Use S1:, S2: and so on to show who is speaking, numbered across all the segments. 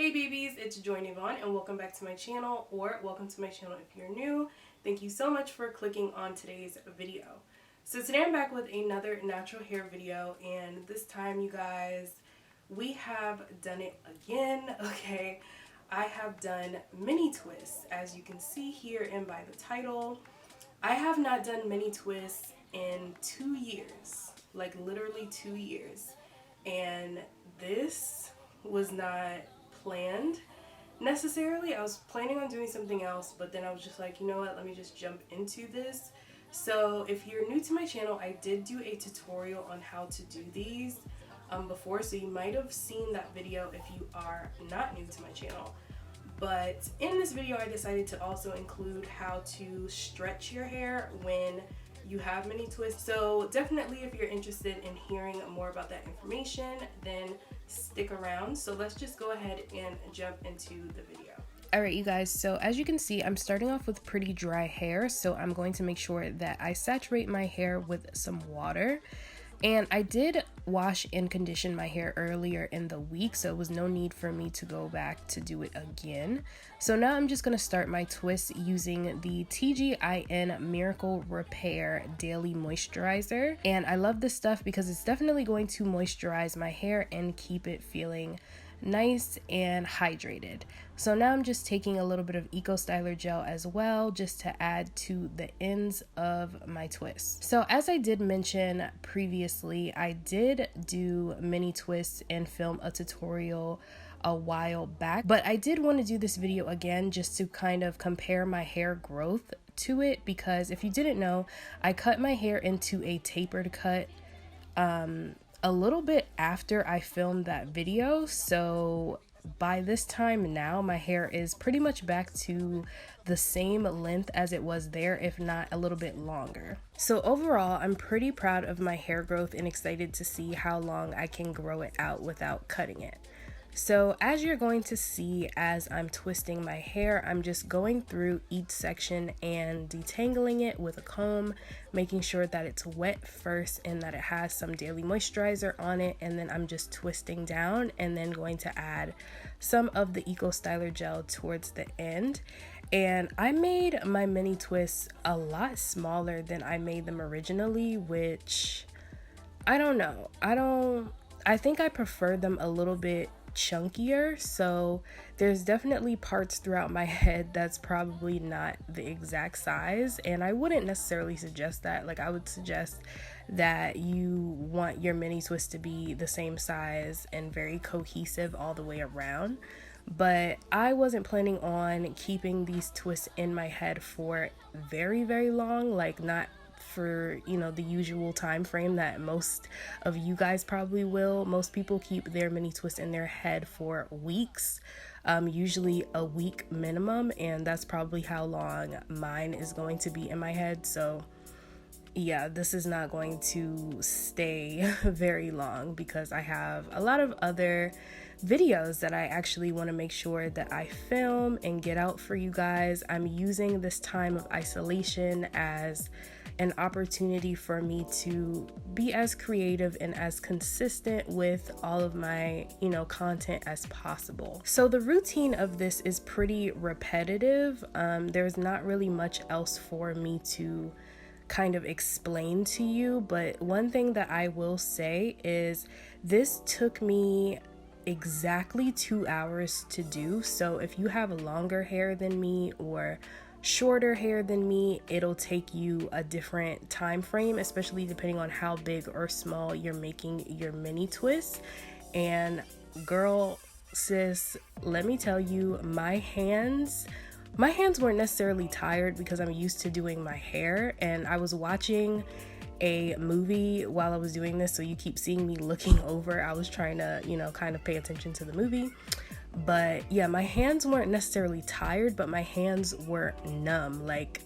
S1: Hey babies, it's joynavon and welcome back to my channel, or welcome to my channel if you're new. Thank you so much for clicking on today's video. So today I'm back with another natural hair video, and this time, you guys, we have done it again. Okay, I have done mini twists, as you can see here and by the title. I have not done mini twists in 2 years, like literally 2 years, and this was not planned necessarily. I was planning on doing something else, but then I was just like, you know what, let me just jump into this. So if you're new to my channel, I did do a tutorial on how to do these before, so you might have seen that video if you are not new to my channel. But in this video, I decided to also include how to stretch your hair when you have mini twists. So definitely, if you're interested in hearing more about that information, then stick around. So let's just go ahead and jump into the video. Alright, you guys, so as you can see, I'm starting off with pretty dry hair, so I'm going to make sure that I saturate my hair with some water. And I did wash and condition my hair earlier in the week, so it was no need for me to go back to do it again. So now I'm just going to start my twist using the TGIN Miracle Repair Daily Moisturizer. And I love this stuff because it's definitely going to moisturize my hair and keep it feeling nice and hydrated. So now I'm just taking a little bit of Eco Styler gel as well, just to add to the ends of my twist. So as I did mention previously, I did do mini twists and film a tutorial a while back, but I did want to do this video again just to kind of compare my hair growth to it, because if you didn't know, I cut my hair into a tapered cut a little bit after I filmed that video. So by this time now, my hair is pretty much back to the same length as it was there, if not a little bit longer. So overall, I'm pretty proud of my hair growth and excited to see how long I can grow it out without cutting it. So as you're going to see as I'm twisting my hair, I'm just going through each section and detangling it with a comb, making sure that it's wet first and that it has some daily moisturizer on it, and then I'm just twisting down and then going to add some of the Eco Styler gel towards the end. And I made my mini twists a lot smaller than I made them originally, which I don't know. I think I prefer them a little bit chunkier, so there's definitely parts throughout my head that's probably not the exact size, and I wouldn't necessarily suggest that. Like, I would suggest that you want your mini twist to be the same size and very cohesive all the way around. But I wasn't planning on keeping these twists in my head for very, very long, like not for, you know, the usual time frame that most of you guys probably will. Most people keep their mini twist in their head for weeks, usually a week minimum, and that's probably how long mine is going to be in my head. So yeah, this is not going to stay very long because I have a lot of other videos that I actually want to make sure that I film and get out for you guys. I'm using this time of isolation as an opportunity for me to be as creative and as consistent with all of my, content as possible. So the routine of this is pretty repetitive. There's not really much else for me to kind of explain to you, but one thing that I will say is this took me exactly 2 hours to do. So if you have longer hair than me or shorter hair than me, it'll take you a different time frame, especially depending on how big or small you're making your mini twists. And girl, sis, let me tell you, my hands weren't necessarily tired because I'm used to doing my hair, and I was watching a movie while I was doing this, so you keep seeing me looking over. I was trying to, kind of pay attention to the movie. But yeah, my hands weren't necessarily tired, but my hands were numb, like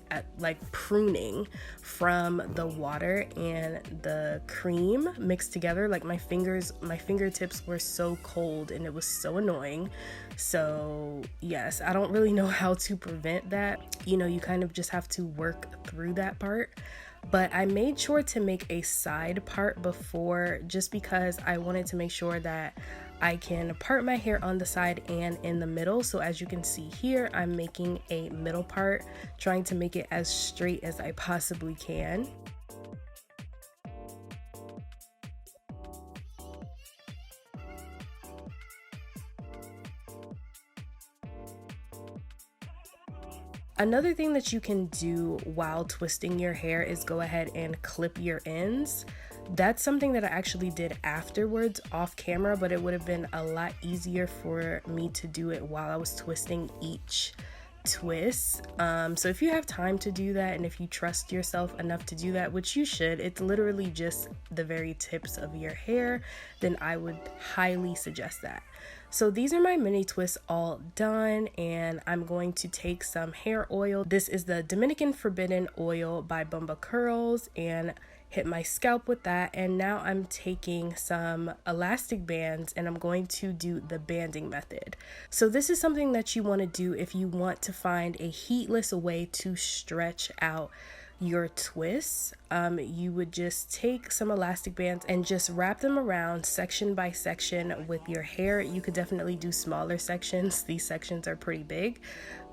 S1: pruning from the water and the cream mixed together. Like my fingertips were so cold and it was so annoying. So yes, I don't really know how to prevent that. You kind of just have to work through that part. But I made sure to make a side part before, just because I wanted to make sure that I can part my hair on the side and in the middle. So as you can see here, I'm making a middle part, trying to make it as straight as I possibly can. Another thing that you can do while twisting your hair is go ahead and clip your ends. That's something that I actually did afterwards off camera, but it would have been a lot easier for me to do it while I was twisting each twist. So if you have time to do that, and if you trust yourself enough to do that, which you should, it's literally just the very tips of your hair, then I would highly suggest that. So these are my mini twists all done, and I'm going to take some hair oil. This is the Dominican Forbidden Oil by Bumba Curls, and hit my scalp with that. And now I'm taking some elastic bands and I'm going to do the banding method. So this is something that you want to do if you want to find a heatless way to stretch out your twists. You would just take some elastic bands and just wrap them around section by section with your hair. You could definitely do smaller sections. These sections are pretty big,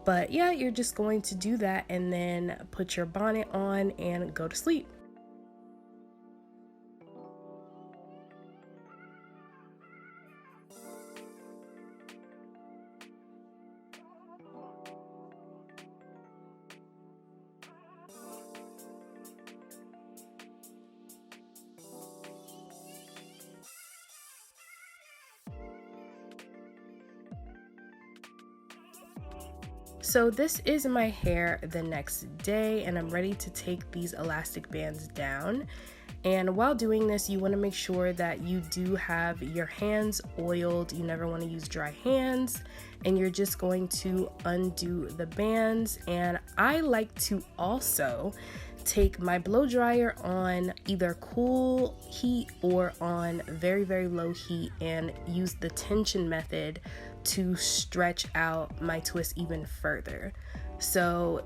S1: but yeah, you're just going to do that and then put your bonnet on and go to sleep. So this is my hair the next day, and I'm ready to take these elastic bands down. And while doing this, you want to make sure that you do have your hands oiled. You never want to use dry hands, and you're just going to undo the bands. And I like to also take my blow dryer on either cool heat or on very, very low heat and use the tension method to stretch out my twist even further. So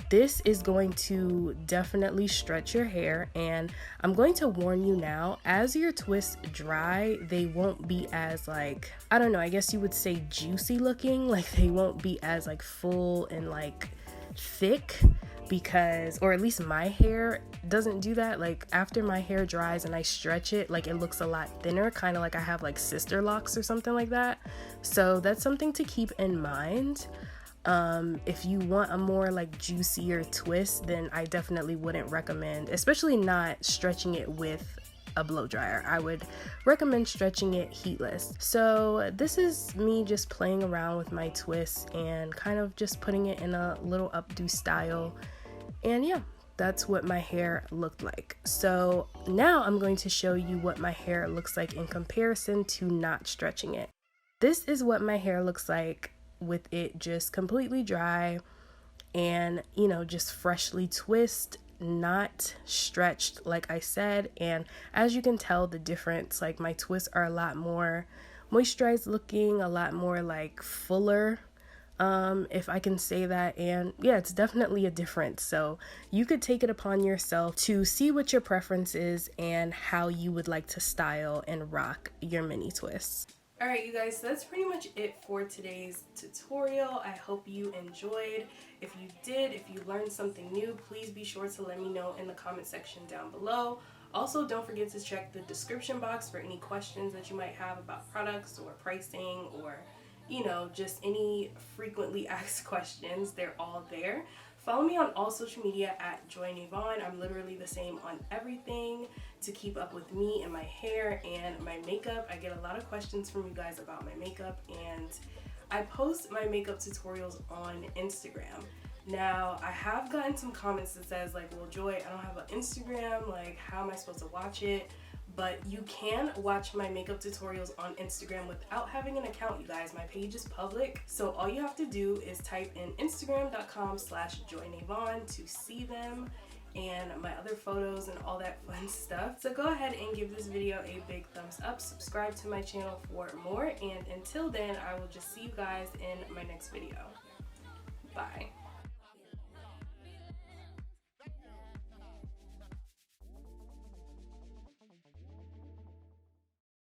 S1: this is going to definitely stretch your hair, and I'm going to warn you now, as your twists dry, they won't be as like, I don't know, I guess you would say juicy looking. Like they won't be as like full and like thick, because, or at least my hair doesn't do that. Like after my hair dries and I stretch it, like it looks a lot thinner, kind of like I have like sister locks or something like that. So that's something to keep in mind. If you want a more like juicier twist, then I definitely wouldn't recommend, especially not stretching it with a blow dryer. I would recommend stretching it heatless. So this is me just playing around with my twists and kind of just putting it in a little updo style. And yeah, that's what my hair looked like. So now I'm going to show you what my hair looks like in comparison to not stretching it. This is what my hair looks like with it just completely dry and, you know, just freshly twist, not stretched like I said. And as you can tell the difference, like my twists are a lot more moisturized looking, a lot more like fuller, if I can say that. And yeah, it's definitely a difference. So you could take it upon yourself to see what your preference is and how you would like to style and rock your mini twists. Alright you guys, so that's pretty much it for today's tutorial. I hope you enjoyed. If you did, if you learned something new, please be sure to let me know in the comment section down below. Also, don't forget to check the description box for any questions that you might have about products or pricing, or, you know, just any frequently asked questions. They're all there. Follow me on all social media at joynavon. I'm literally the same on everything to keep up with me and my hair and my makeup. I get a lot of questions from you guys about my makeup, and I post my makeup tutorials on Instagram. Now, I have gotten some comments that says like, well, Joy, I don't have an Instagram, like how am I supposed to watch it? But you can watch my makeup tutorials on Instagram without having an account, you guys. My page is public, so all you have to do is type in instagram.com/joynavon to see them and my other photos and all that fun stuff. So go ahead and give this video a big thumbs up, subscribe to my channel for more, and until then, I will just see you guys in my next video. Bye.